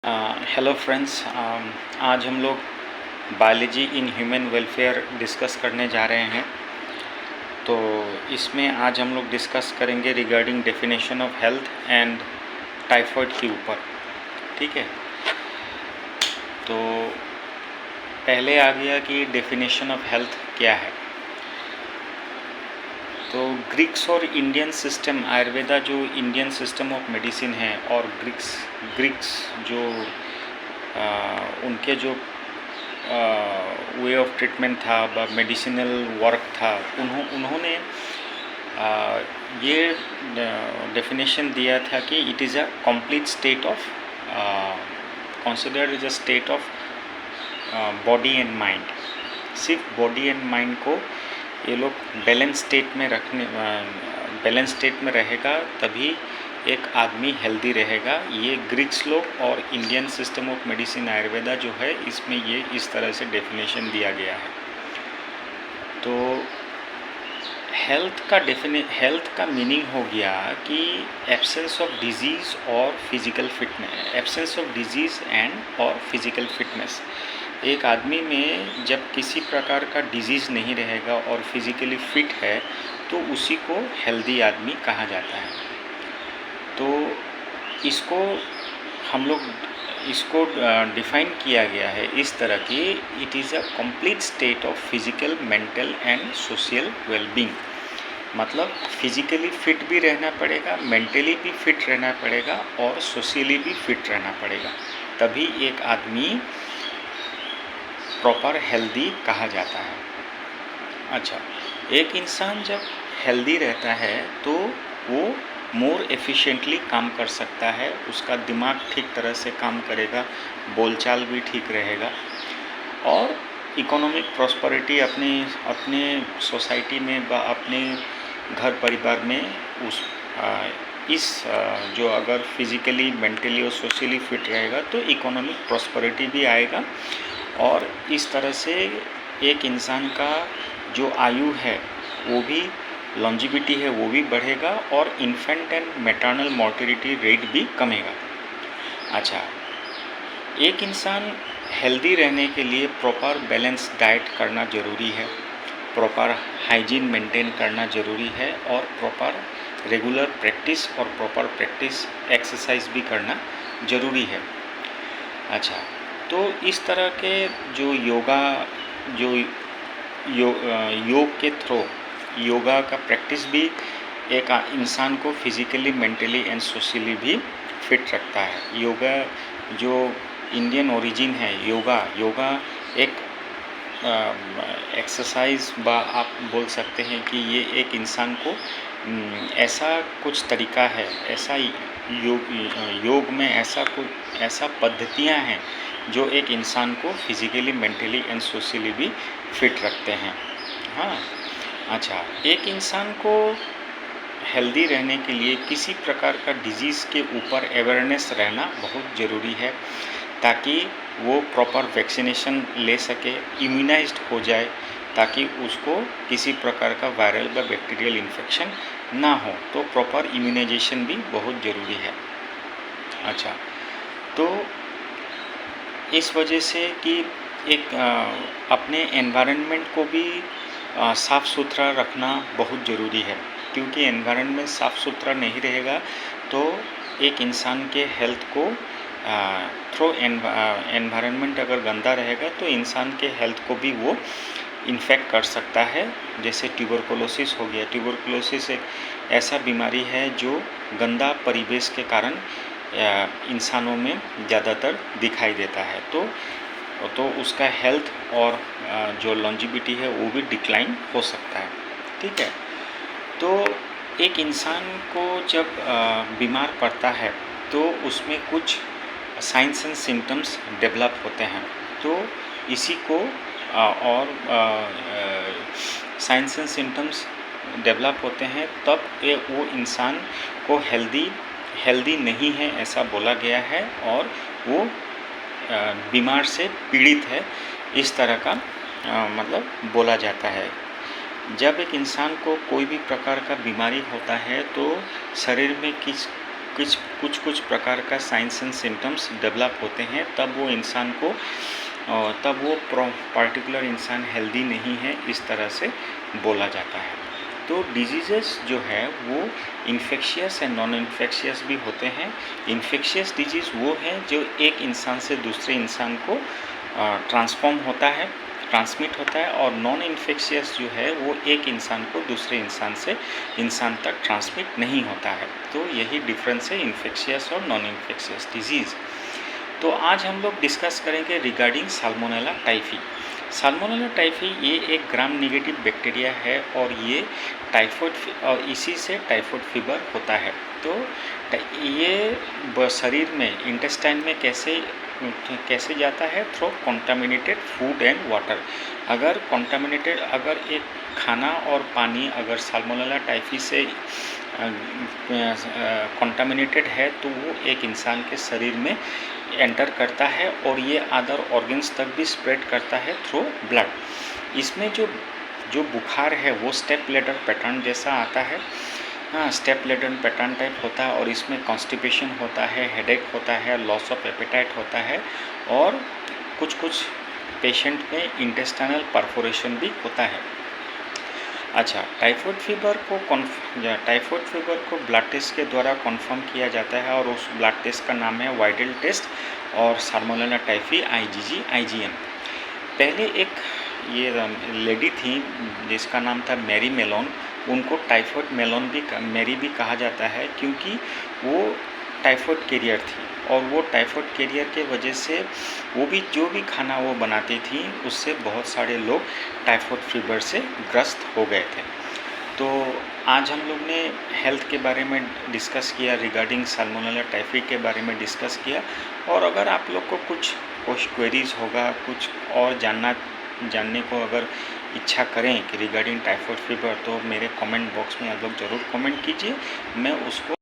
Hello friends. आज हम लोग biology in human welfare discuss करने जा रहे हैं। तो इसमें आज हम लोग डिस्कस करेंगे regarding definition of health and typhoid के ऊपर। ठीक है, तो पहले आ गया कि डेफिनेशन ऑफ हेल्थ क्या है। तो ग्रीक्स और इंडियन सिस्टम, आयुर्वेदा जो इंडियन सिस्टम ऑफ मेडिसिन है, और ग्रीक्स जो उनके जो वे ऑफ ट्रीटमेंट था, मेडिसिनल वर्क था, उन्होंने ये डेफिनेशन दिया था कि it is a complete state of considered as a state of body and mind. सिर्फ बॉडी एंड माइंड को ये लोग बैलेंस स्टेट में रहेगा, तभी एक आदमी हेल्दी रहेगा। ये ग्रीक्स लोग और Indian system of medicine Ayurveda जो है, इसमें ये इस तरह से डेफिनेशन दिया गया है। तो हेल्थ का मीनिंग हो गया कि एब्सेंस ऑफ डिजीज़ और physical fitness, absence of disease and और फिजिकल फिटनेस। एक आदमी में जब किसी प्रकार का डिजीज़ नहीं रहेगा और फिजिकली फिट है, तो उसी को हेल्दी आदमी कहा जाता है। तो इसको हम लोग डिफ़ाइन किया गया है इस तरह कि it is a complete state of physical, mental and social wellbeing. मतलब फिजिकली फिट भी रहना पड़ेगा, मेंटली भी फिट रहना पड़ेगा और सोशली भी फिट रहना पड़ेगा, तभी एक आदमी प्रॉपर हेल्दी कहा जाता है। अच्छा, एक इंसान जब हेल्दी रहता है तो वो मोर एफिशिएंटली काम कर सकता है, उसका दिमाग ठीक तरह से काम करेगा, बोलचाल भी ठीक रहेगा, और इकोनॉमिक प्रॉस्पेरिटी अपने सोसाइटी में व अपने घर परिवार में जो अगर फिज़िकली, मेंटली और सोशली फिट रहेगा तो इकोनॉमिक प्रॉस्पेरिटी भी आएगा, और इस तरह से एक इंसान का जो आयु है वो भी, लॉन्जिविटी है वो भी बढ़ेगा, और infant and maternal mortality rate भी कमेगा। अच्छा, एक इंसान हेल्दी रहने के लिए प्रॉपर बैलेंस डाइट करना ज़रूरी है, प्रॉपर हाइजीन मेंटेन करना ज़रूरी है, और प्रॉपर रेगुलर प्रैक्टिस और प्रॉपर प्रैक्टिस एक्सरसाइज भी करना ज़रूरी है। अच्छा, तो इस तरह के जो योग के थ्रू योगा का प्रैक्टिस भी एक इंसान को फिज़िकली, मेंटली एंड सोशली भी फिट रखता है। योगा जो इंडियन ओरिजिन है, योगा एक एक्सरसाइज आप बोल सकते हैं कि ये एक इंसान को ऐसा कुछ तरीका है, ऐसा योग में ऐसा पद्धतियाँ हैं जो एक इंसान को फिज़िकली, मेंटली एंड सोशली भी फिट रखते हैं। हाँ, अच्छा, एक इंसान को हेल्दी रहने के लिए किसी प्रकार का डिजीज़ के ऊपर अवेयरनेस रहना बहुत ज़रूरी है, ताकि वो प्रॉपर वैक्सीनेशन ले सके, इम्यूनाइज्ड हो जाए, ताकि उसको किसी प्रकार का वायरल व बैक्टीरियल इन्फेक्शन ना हो। तो प्रॉपर इम्यूनाइजेशन भी बहुत ज़रूरी है। अच्छा, तो इस वजह से कि एक अपने एनवायरनमेंट को भी साफ़ सुथरा रखना बहुत ज़रूरी है, क्योंकि एनवायरनमेंट साफ़ सुथरा नहीं रहेगा तो एक इंसान के हेल्थ को थ्रू एनवायरनमेंट अगर गंदा रहेगा तो इंसान के हेल्थ को भी वो इन्फेक्ट कर सकता है। जैसे ट्यूबरकुलोसिस हो गया। ट्यूबरकुलोसिस एक ऐसा बीमारी है जो गंदा परिवेश के कारण इंसानों में ज़्यादातर दिखाई देता है, तो उसका हेल्थ और जो लॉन्जिविटी है वो भी डिक्लाइन हो सकता है। ठीक है, तो एक इंसान को जब बीमार पड़ता है तो उसमें कुछ साइंस एंड सिम्टम्स डेवलप होते हैं। तो इसी को और साइंस एंड सिम्टम्स डेवलप होते हैं, तब वो इंसान को हेल्दी नहीं है ऐसा बोला गया है, और वो बीमार से पीड़ित है, इस तरह का मतलब बोला जाता है। जब एक इंसान को कोई भी प्रकार का बीमारी होता है तो शरीर में कुछ कुछ कुछ प्रकार का साइंस एंड सिम्टम्स डेवलप होते हैं, तब वो इंसान को तब वो पर्टिकुलर इंसान हेल्दी नहीं है, इस तरह से बोला जाता है। तो डिजीज़ेस जो है वो इन्फेक्शियस एंड नॉन इन्फेक्शियस भी होते हैं। इन्फेक्शियस डिजीज़ वो है जो एक इंसान से दूसरे इंसान को ट्रांसफॉर्म होता है, ट्रांसमिट होता है, और नॉन इन्फेक्शियस जो है वो एक इंसान को दूसरे इंसान से इंसान तक ट्रांसमिट नहीं होता है। तो यही डिफरेंस है इन्फेक्शियस और नॉन इन्फेक्शियस डिजीज़। तो आज हम लोग डिस्कस करेंगे regarding salmonella typhi. Salmonella typhi ये एक ग्राम नेगेटिव बैक्टीरिया है और ये टाइफॉइड और इसी से टाइफॉइड फीवर होता है। तो ये शरीर में इंटेस्टाइन में कैसे जाता है? Through contaminated food and water. अगर एक खाना और पानी अगर साल्मोनेला टाइफी से कॉन्टामिनेटेड है तो वो एक इंसान के शरीर में एंटर करता है और ये अदर ऑर्गन्स तक भी स्प्रेड करता है थ्रू ब्लड। इसमें जो बुखार है वो स्टेप लेडर पैटर्न जैसा आता है। हाँ, स्टेप लेडर पैटर्न टाइप होता है और इसमें कॉन्स्टिपेशन होता है, हेडेक होता है, लॉस ऑफ एपेटाइट होता है और कुछ पेशेंट में इंटेस्टाइनल परफोरेशन भी होता है। अच्छा, टाइफॉइड फीवर को ब्लड टेस्ट के द्वारा कंफर्म किया जाता है और उस ब्लड टेस्ट का नाम है वाइडल टेस्ट और साल्मोनेला टाइफी IgM। पहले एक ये लेडी थी जिसका नाम था मैरी मेलोन, उनको टाइफॉइड मैरी भी कहा जाता है क्योंकि वो टाइफॉइड कैरियर थी और वो टाइफॉइड कैरियर के वजह से जो भी खाना वो बनाती थी उससे बहुत सारे लोग टाइफॉइड फीवर से ग्रस्त हो गए थे। तो आज हम लोग ने हेल्थ के बारे में डिस्कस किया, रिगार्डिंग साल्मोनेला टाइफी के बारे में डिस्कस किया। और अगर आप लोग को कुछ क्वेरीज होगा, कुछ और जानने को अगर इच्छा करें कि रिगार्डिंग टाइफॉइड फीवर, तो मेरे कमेंट बॉक्स में आप लोग ज़रूर कमेंट कीजिए, मैं उसको